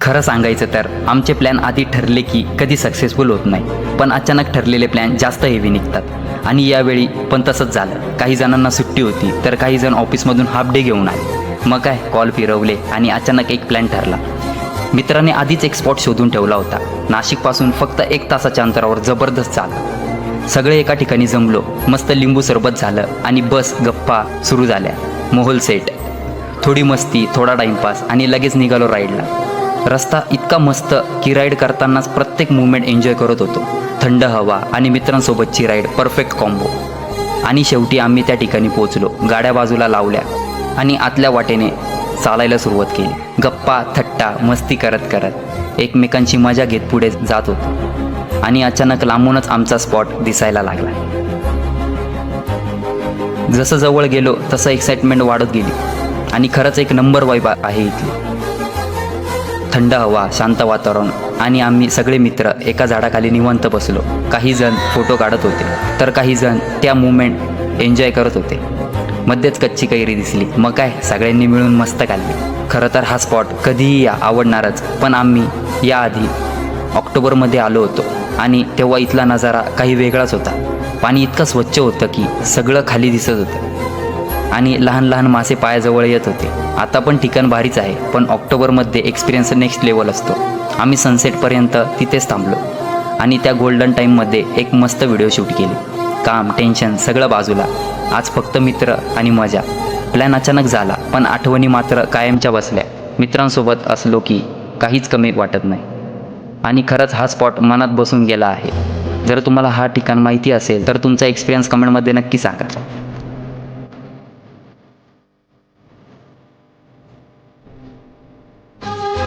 खरं सांगायचं तर आमचे प्लॅन आधी ठरले की कधी सक्सेसफुल होत नाही, पण अचानक ठरलेले प्लॅन जास्त हेवी निघतात. आणि यावेळी पण तसंच झालं. काही जणांना सुट्टी होती तर काही जण ऑफिसमधून हाफ डे घेऊन आले. मग काय कॉल फिरवले आणि अचानक एक प्लॅन ठरला. मित्राने आधीच एक स्पॉट शोधून ठेवला होता. नाशिकपासून फक्त 1 तासाच्या अंतरावर जबरदस्त चाल. सगळे एका ठिकाणी जमलो. मस्त लिंबू सरबत झालं आणि बस गप्पा सुरू झाल्या. मोहोल सेट, थोडी मस्ती, थोडा टाईमपास आणि लगेच निघालो राईडला. रस्ता इतका मस्त की राईड करतानाच प्रत्येक मूवमेंट एन्जॉय करत होतो. थंड हवा आणि मित्रांसोबतची राईड परफेक्ट कॉम्बो. आणि शेवटी आम्ही त्या ठिकाणी पोहोचलो. गाड्या बाजूला लावल्या आणि आतल्या वाटेने चालायला सुरुवात केली. गप्पा थट्टा मस्ती करत करत एकमेकांची मजा घेत पुढे जात होतो. आणि अचानक लांबूनच आमचा स्पॉट दिसायला लागला. जसं जवळ गेलो तसं एक्साइटमेंट वाढत गेली. आणि खरंच एक नंबर वाईब आहे इथली. थंड हवा, शांत वातावरण आणि आम्ही सगळे मित्र एका झाडाखाली निवांत बसलो. काही जण फोटो काढत होते तर काही जण त्या मुवमेंट एन्जॉय करत होते. मध्येच कच्ची कैरी दिसली. मग काय सगळ्यांनी मिळून मस्त खाल्ली. खरं तर हा स्पॉट कधीही या आवडणारच, पण आम्ही याआधी ऑक्टोबरमध्ये आलो होतो आणि तेव्हा इथला नजारा काही वेगळाच होता. पाणी इतकं स्वच्छ होतं की सगळं खाली दिसत होतं आणि लहान लहान मासे पायाजवळ येत होते. आता पण ठिकाण भारीच आहे, पण ऑक्टोबरमध्ये एक्सपिरियन्स नेक्स्ट लेवल असतो. आम्ही सनसेटपर्यंत तिथेच थांबलो आणि त्या गोल्डन टाईममध्ये एक मस्त व्हिडिओ शूट केली. काम टेन्शन सगळं बाजूला. आज फक्त मित्र आणि मजा. प्लॅन अचानक झाला पण आठवणी मात्र कायमच्या बसल्या. मित्रांसोबत असलो की काहीच कमी वाटत नाही. आणि खरंच हा स्पॉट मनात बसून गेला आहे. जर तुम्हाला हा ठिकाण माहिती असेल तर तुमचा एक्सपिरियन्स कमेंटमध्ये नक्की सांगा.